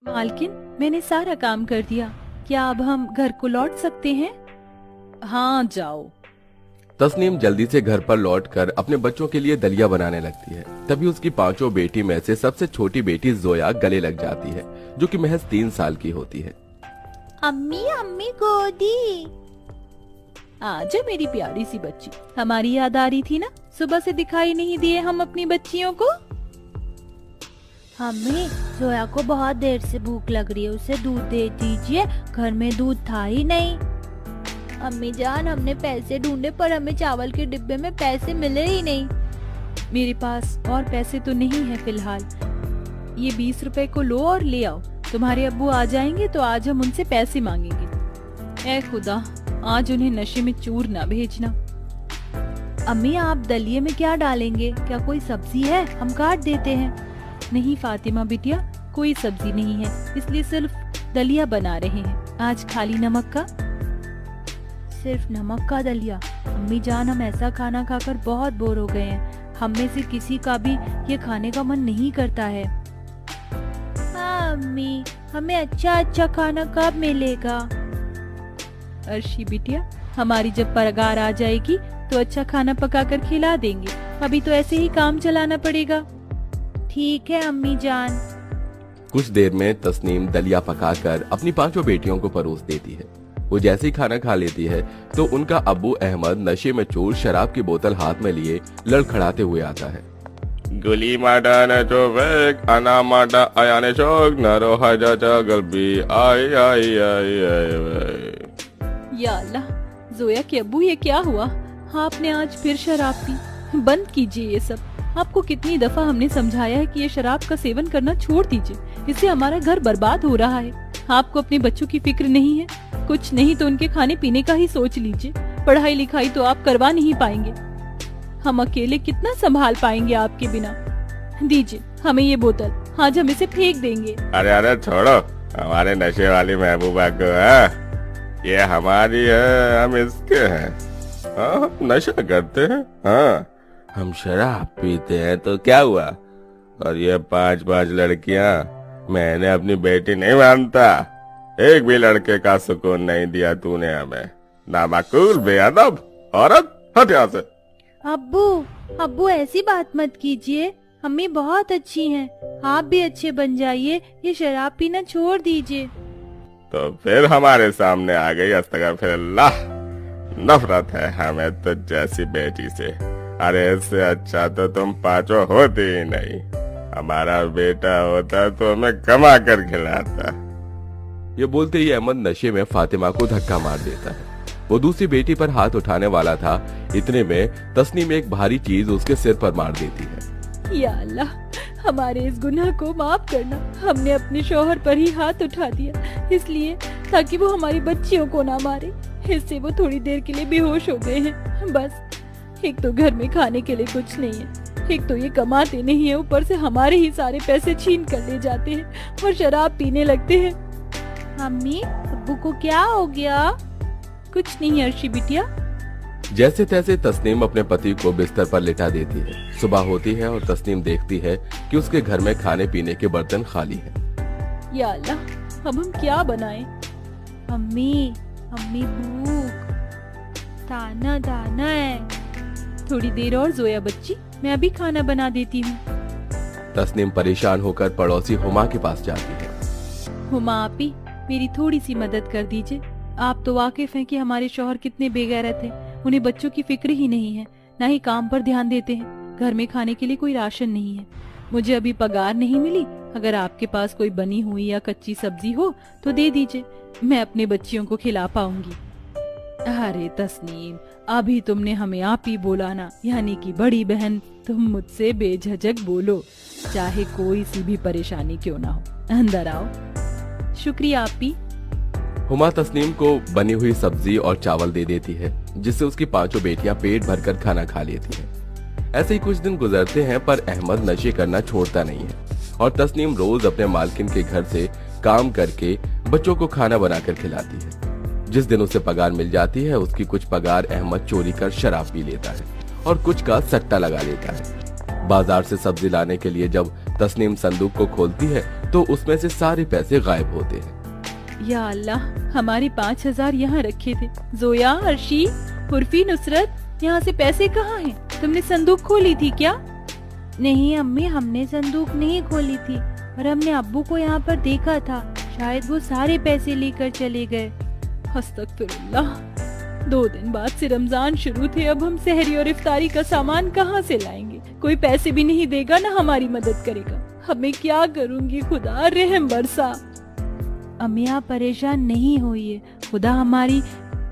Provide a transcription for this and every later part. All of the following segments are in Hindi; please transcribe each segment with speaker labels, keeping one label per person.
Speaker 1: मालकिन, मैंने सारा काम कर दिया। क्या अब हम घर को लौट सकते हैं? हाँ, जाओ।
Speaker 2: तस्नीम जल्दी से घर पर लौटकर अपने बच्चों के लिए दलिया बनाने लगती है। तभी उसकी पांचों बेटी में से सबसे छोटी बेटी जोया गले लग जाती है, जो कि महज 3 साल की होती है।
Speaker 1: अम्मी अम्मी गोदी। आजा मेरी प्यारी सी बच्ची, हमारी याद आ रही थी ना? सुबह से दिखाई नहीं दिए हम अपनी बच्चियों को।
Speaker 3: अम्मी, जोया को बहुत देर से भूख लग रही है, उसे दूध दे दीजिए, घर में दूध था ही नहीं। अम्मी जान, हमने पैसे ढूंढे पर हमें चावल के डिब्बे में पैसे मिले ही नहीं।
Speaker 1: मेरे पास और पैसे तो नहीं है फिलहाल। ये 20 रुपए को लो और ले आओ। तुम्हारे अब्बू आ जाएंगे तो आज हम उनसे पैसे मांगेंगे। ऐ खुदा, आज उन्हें नशे में चूर ना भेजना।
Speaker 3: अम्मी, आप दलिये में क्या डालेंगे? क्या कोई सब्जी है? हम काट देते हैं।
Speaker 1: नहीं फातिमा बिटिया, कोई सब्जी नहीं है, इसलिए सिर्फ दलिया बना रहे हैं। आज खाली नमक का।
Speaker 3: सिर्फ नमक का दलिया? अम्मी जान, हम ऐसा खाना खाकर बहुत बोर हो गए हैं। हम में से किसी का भी ये खाने का मन नहीं करता है। हाँ अम्मी, हमें अच्छा अच्छा खाना कब मिलेगा?
Speaker 1: अर्शी बिटिया, हमारी जब पगार आ जाएगी तो अच्छा खाना पकाकर खिला देंगे। अभी तो ऐसे ही काम चलाना पड़ेगा।
Speaker 3: ठीक है अम्मी जान।
Speaker 2: कुछ देर में तस्नीम दलिया पकाकर अपनी पांचों बेटियों को परोस देती है। वो जैसे ही खाना खा लेती है तो उनका अब्बू अहमद नशे में चूर शराब की बोतल हाथ में लिए लड़खड़ाते हुए आता है।
Speaker 4: गुली माडा ने चोवेक अना माडा आया ने चोक नरो हजा गलबी आई आई आई आई।
Speaker 1: या अल्लाह, जोया के अब्बू, ये क्या हुआ? आपने आज फिर शराब पी। बंद कीजिए ये सब। आपको कितनी दफा हमने समझाया है कि ये शराब का सेवन करना छोड़ दीजिए, इससे हमारा घर बर्बाद हो रहा है। आपको अपने बच्चों की फिक्र नहीं है? कुछ नहीं तो उनके खाने पीने का ही सोच लीजिए। पढ़ाई लिखाई तो आप करवा नहीं पाएंगे। हम अकेले कितना संभाल पाएंगे आपके बिना? दीजिए हमें ये बोतल, आज हम इसे फेंक देंगे।
Speaker 4: अरे अरे छोड़ो, हमारे नशे वाली महबूबा को है, ये हमारी है, हम इसके हैं। हाँ, नशा करते हैं, हाँ, हम शराब पीते हैं तो क्या हुआ? और ये 5-5 लड़कियां, मैंने अपनी बेटी नहीं मानता। एक भी लड़के का सुकून नहीं दिया तूने हमें। नामाकूल, बेअदब औरत, हट यहाँ से।
Speaker 3: अब्बू, अब्बू ऐसी बात मत कीजिए। अम्मी बहुत अच्छी हैं, आप भी अच्छे बन जाइए। ये शराब पीना छोड़ दीजिए।
Speaker 4: तो फिर हमारे सामने आ गई, अस्तगफिरुल्लाह। नफरत है हमें तो जैसी बेटी से। अरे इससे अच्छा तो तुम पांचों होती ही नहीं। हमारा बेटा होता तो हमें कमा कर खिलाता।
Speaker 2: ये बोलते ही अहमद नशे में फातिमा को धक्का मार देता है। वो दूसरी बेटी पर हाथ उठाने वाला था, इतने में तस्नीम एक भारी चीज उसके सिर पर मार देती है।
Speaker 1: या अल्लाह, हमारे इस गुनाह को माफ करना। हमने अपने शौहर पर ही हाथ उठा दिया, इसलिए ताकि वो हमारी बच्चियों को ना मारे। इससे वो थोड़ी देर के लिए बेहोश हो गए हैं। बस, एक तो घर में खाने के लिए कुछ नहीं है, एक तो ये कमाते नहीं है, ऊपर से हमारे ही सारे पैसे छीन कर ले जाते हैं और शराब पीने लगते हैं।
Speaker 3: अम्मी, अब्बू को क्या हो गया?
Speaker 1: कुछ नहीं अर्शी बिटिया।
Speaker 2: जैसे तैसे तस्नीम अपने पति को बिस्तर पर लिटा देती है। सुबह होती है और तस्नीम देखती है कि उसके घर में खाने पीने के बर्तन खाली हैं।
Speaker 1: या अल्लाह, अब हम क्या बनाएं?
Speaker 3: अम्मी, अम्मी भूख, ताना ताना है।
Speaker 1: थोड़ी देर और जोया बच्ची, मैं अभी खाना बना देती हूँ।
Speaker 2: तस्नीम परेशान होकर पड़ोसी हुमा के पास जाती है।
Speaker 1: हुमा आपी, मेरी थोड़ी सी मदद कर दीजिए। आप तो वाकिफ हैं कि हमारे शौहर कितने बेगैरत हैं। उन्हें बच्चों की फिक्र ही नहीं है, न ही काम पर ध्यान देते हैं। घर में खाने के लिए कोई राशन नहीं है। मुझे अभी पगार नहीं मिली। अगर आपके पास कोई बनी हुई या कच्ची सब्जी हो तो दे दीजिए, मैं अपने बच्चियों को खिला पाऊंगी। अरे तस्नीम, अभी तुमने हमें आप ही बोला ना, यानी कि बड़ी बहन, तुम मुझसे बेझिझक बोलो, चाहे कोई सी भी परेशानी क्यों ना हो। अंदर आओ। शुक्रिया आपी।
Speaker 2: हुमा तस्नीम को बनी हुई सब्जी और चावल दे देती है, जिससे उसकी पांचों बेटियां पेट भरकर खाना खा लेती हैं। ऐसे ही कुछ दिन गुजरते हैं, पर अहमद नशे करना छोड़ता नहीं है और तस्नीम रोज अपने मालकिन के घर से काम करके बच्चों को खाना बनाकर खिलाती है। जिस दिन उसे पगार मिल जाती है, उसकी कुछ पगार अहमद चोरी कर शराब पी लेता है और कुछ का सट्टा लगा लेता है। बाजार से सब्जी लाने के लिए जब तस्नीम संदूक को खोलती है तो उसमें से सारे पैसे गायब होते हैं।
Speaker 1: या अल्लाह, हमारे 5,000 यहाँ रखे थे। जोया, अर्शी, उर्फी, नुसरत, यहाँ से पैसे कहाँ हैं? तुमने संदूक खोली थी क्या?
Speaker 3: नहीं अम्मी, हमने संदूक नहीं खोली थी और हमने अब्बू को यहाँ पर देखा था। शायद वो सारे पैसे लेकर चले गए।
Speaker 1: अस्तगफिरुल्लाह, 2 दिन बाद से रमजान शुरू थे। अब हम सहरी और इफ्तारी का सामान कहाँ से लाएंगे? कोई पैसे भी नहीं देगा, ना हमारी मदद करेगा। हमें क्या करूँगी? खुदा रहम बरसा।
Speaker 3: अम्मी आप परेशान नहीं होइए, खुदा हमारी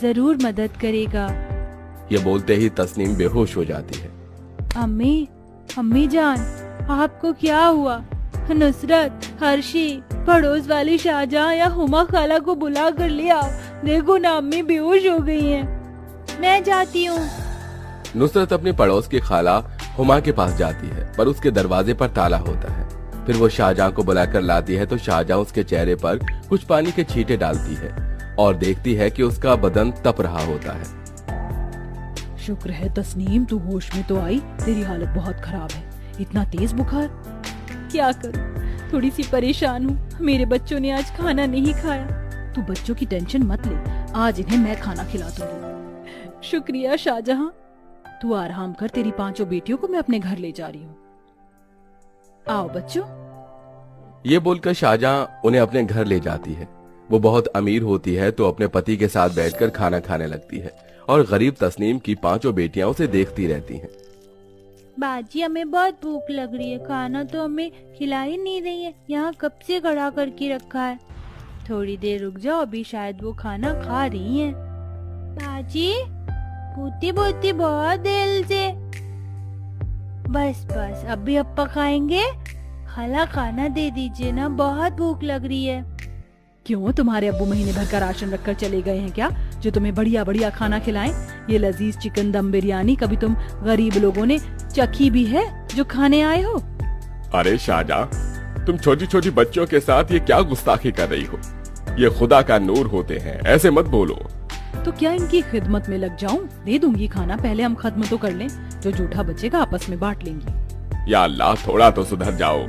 Speaker 3: जरूर मदद करेगा।
Speaker 2: ये बोलते ही तस्नीम बेहोश हो जाती है।
Speaker 3: अम्मी जान, आपको क्या हुआ? नुसरत, हर्षी, पड़ोस वाली शाहजहां या हुमा खाला को बुला कर ले आओ। देखो ना, अम्मी बेहोश हो गई हैं। मैं जाती हूँ।
Speaker 2: नुसरत अपनी पड़ोस की खाला हुमा के पास जाती है, पर उसके दरवाजे पर ताला होता है। फिर वो शाहजहां को बुलाकर लाती है तो शाहजहां उसके चेहरे पर कुछ पानी के छींटे डालती है और देखती है कि उसका बदन तप रहा होता है।
Speaker 1: शुक्र है तस्नीम, तू होश में तो आई। तेरी हालत बहुत खराब है। इतना तेज बुखार। क्या करूं, थोड़ी सी परेशान हूँ। मेरे बच्चों ने आज खाना नहीं खाया। तू बच्चों की टेंशन मत ले, आज इन्हें मैं खाना खिला दूंगी। शुक्रिया शाहजहां। तू आराम कर, तेरी 5 बेटियों को मैं अपने घर ले जा रही हूँ। आओ बच्चों।
Speaker 2: ये बोलकर शाहजहां उन्हें अपने घर ले जाती है। वो बहुत अमीर होती है तो अपने पति के साथ बैठकर खाना खाने लगती है और गरीब तस्नीम की 5 बेटियां उसे देखती रहती हैं।
Speaker 3: बाजी, हमें बहुत भूख लग रही है। खाना तो हमें खिला ही नहीं रही है। यहाँ कब से खड़ा करके रखा है। थोड़ी देर रुक जाओ, अभी शायद वो खाना खा रही हैं। बाजी, पूती पूती बहुत देर से। बस बस, अभी अप्पा खाएंगे। खाला खाना दे दीजिए ना, बहुत भूख लग रही है।
Speaker 1: क्यों, तुम्हारे अब्बू महीने भर का राशन रखकर चले गए हैं क्या, जो तुम्हें बढ़िया बढ़िया खाना खिलाएं? ये लजीज चिकन दम बिरयानी कभी तुम गरीब लोगों ने चखी भी है जो खाने आए हो?
Speaker 4: अरे शाहजहां, तुम छोटी छोटी बच्चों के साथ ये क्या गुस्ताखी कर रही हो? ये खुदा का नूर होते हैं, ऐसे मत बोलो।
Speaker 1: तो क्या इनकी खिदमत में लग जाऊं? दे दूंगी खाना, पहले हम खत्म तो कर लें। जो जूठा बचेगा आपस में बांट लेंगी।
Speaker 4: या अल्लाह, थोड़ा तो सुधर जाओ।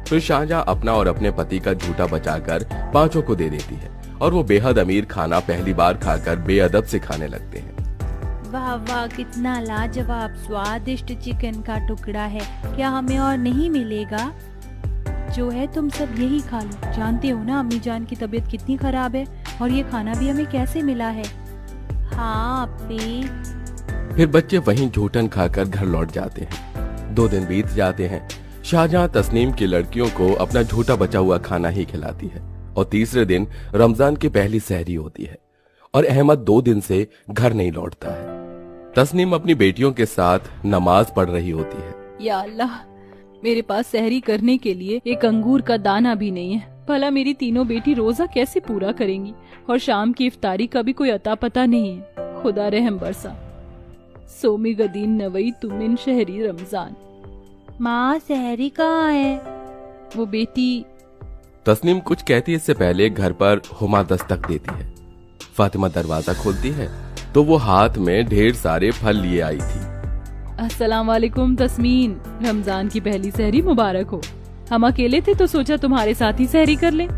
Speaker 2: फिर शाहजहां अपना और अपने पति का झूठा बचाकर 5 को दे देती है और वो बेहद अमीर खाना पहली बार खाकर बेअदब से खाने लगते हैं।
Speaker 3: वाह वाह, कितना लाजवाब स्वादिष्ट चिकन का टुकड़ा है। क्या हमें और नहीं मिलेगा? जो है तुम सब यही खा लो। जानते हो ना अम्मी जान की तबीयत कितनी खराब है, और ये खाना भी हमें कैसे मिला है। हाँ अप्पी।
Speaker 2: फिर बच्चे वहीं झूठन खाकर घर लौट जाते हैं। 2 दिन बीत जाते हैं। शाहजहां तस्नीम की लड़कियों को अपना झूठा बचा हुआ खाना ही खिलाती है और तीसरे दिन रमजान की पहली सहरी होती है और अहमद 2 दिन से घर नहीं लौटता है। तस्नीम अपनी बेटियों के साथ नमाज पढ़ रही होती है।
Speaker 1: या अल्लाह, मेरे पास सहरी करने के लिए एक अंगूर का दाना भी नहीं है। भला मेरी तीनों बेटी रोजा कैसे पूरा करेंगी? और शाम की इफ्तारी का भी कोई अता पता नहीं है। खुदा रहम बरसा। सोमी गदीन नवई तुमिन शहरी रमजान।
Speaker 3: माँ, सहरी कहाँ है?
Speaker 1: वो बेटी।
Speaker 2: तस्नीम कुछ कहती इससे पहले घर पर हुमा दस्तक देती है। फातिमा दरवाजा खोलती है तो वो हाथ में ढेर सारे फल लिए आई थी।
Speaker 1: अस्सलाम वालेकुम तस्मीन, रमजान की पहली सहरी मुबारक हो। हम अकेले थे तो सोचा तुम्हारे साथ ही सहरी कर लें।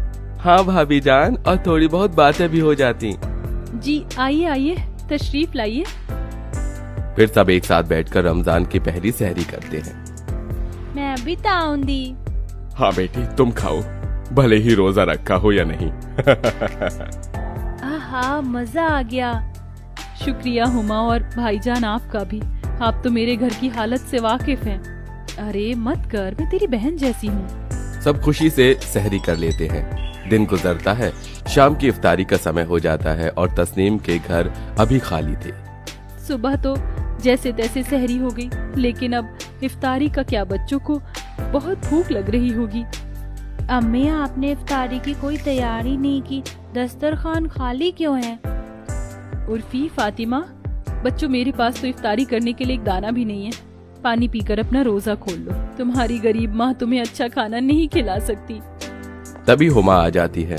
Speaker 2: हाँ भाभी जान, और थोड़ी बहुत बातें भी हो जाती।
Speaker 1: जी आइए आइए, तशरीफ लाइए।
Speaker 2: फिर सब एक साथ बैठकर रमजान की पहली सहरी करते हैं।
Speaker 3: मैं भी ताऊंदी।
Speaker 4: हाँ बेटी, तुम खाओ, भले ही रोजा रखा हो या नहीं।
Speaker 3: आहा, मजा आ गया।
Speaker 1: शुक्रिया हुमा, और भाईजान आपका भी। आप तो मेरे घर की हालत से वाकिफ हैं। अरे मत कर, मैं तेरी बहन जैसी हूँ।
Speaker 2: सब खुशी से सहरी कर लेते हैं। दिन गुजरता है, शाम की इफ्तारी का समय हो जाता है और तस्नीम के घर अभी खाली थे।
Speaker 1: सुबह तो जैसे तैसे सहरी हो गई, लेकिन अब इफ्तारी का क्या? बच्चों को बहुत भूख लग रही होगी।
Speaker 3: अम्मी, आपने इफ्तारी की कोई तैयारी नहीं की। दस्तरखान खाली क्यों है?
Speaker 1: उर्फी, फातिमा, बच्चों मेरे पास तो इफ्तारी करने के लिए एक दाना भी नहीं है। पानी पीकर अपना रोजा खोल लो। तुम्हारी गरीब माँ तुम्हें अच्छा खाना नहीं खिला सकती।
Speaker 2: तभी हुमा आ जाती है।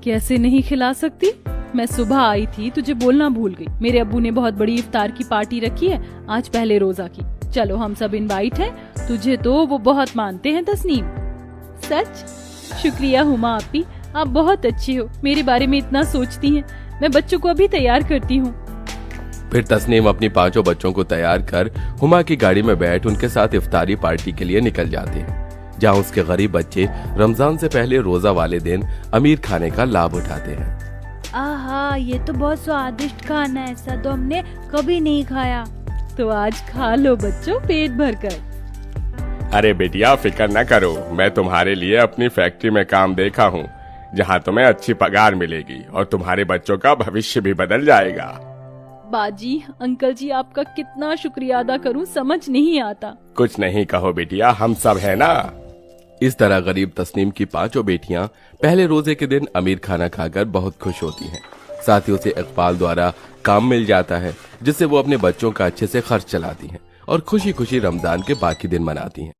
Speaker 1: कैसे नहीं खिला सकती? मैं सुबह आई थी, तुझे बोलना भूल गई। मेरे अब्बू ने बहुत बड़ी इफ्तार की पार्टी रखी है आज पहले रोजा की। चलो हम सब इनवाइट हैं। तुझे तो वो बहुत मानते हैं तस्नीम। सच? शुक्रिया हुमा आपी, आप बहुत अच्छी हो, मेरे बारे में इतना सोचती हैं। मैं बच्चों को अभी तैयार करती हूँ।
Speaker 2: फिर तस्नीम अपनी 5 बच्चों को तैयार कर हुमा की गाड़ी में बैठ उनके साथ इफ्तारी पार्टी के लिए निकल जाते हैं, जहाँ उसके गरीब बच्चे रमजान से पहले रोजा वाले दिन अमीर खाने का लाभ उठाते हैं।
Speaker 3: आहा, ये तो बहुत स्वादिष्ट खाना है, ऐसा तो हमने कभी नहीं खाया।
Speaker 1: तो आज खा लो बच्चों पेट भरकर।
Speaker 4: अरे बेटिया फिक्र न करो, मैं तुम्हारे लिए अपनी फैक्ट्री में काम देखा हूँ, जहाँ तुम्हें अच्छी पगार मिलेगी और तुम्हारे बच्चों का भविष्य भी बदल जाएगा।
Speaker 1: बाजी, अंकल जी आपका कितना शुक्रिया अदा करूं समझ नहीं आता।
Speaker 4: कुछ नहीं कहो बेटिया, हम सब है ना।
Speaker 2: इस तरह गरीब तस्नीम की 5 बेटियां पहले रोजे के दिन अमीर खाना खाकर बहुत खुश होती हैं। साथ ही उसे इकबाल द्वारा काम मिल जाता है, जिससे वो अपने बच्चों का अच्छे से खर्च चलाती हैं और खुशी खुशी रमजान के बाकी दिन मनाती हैं।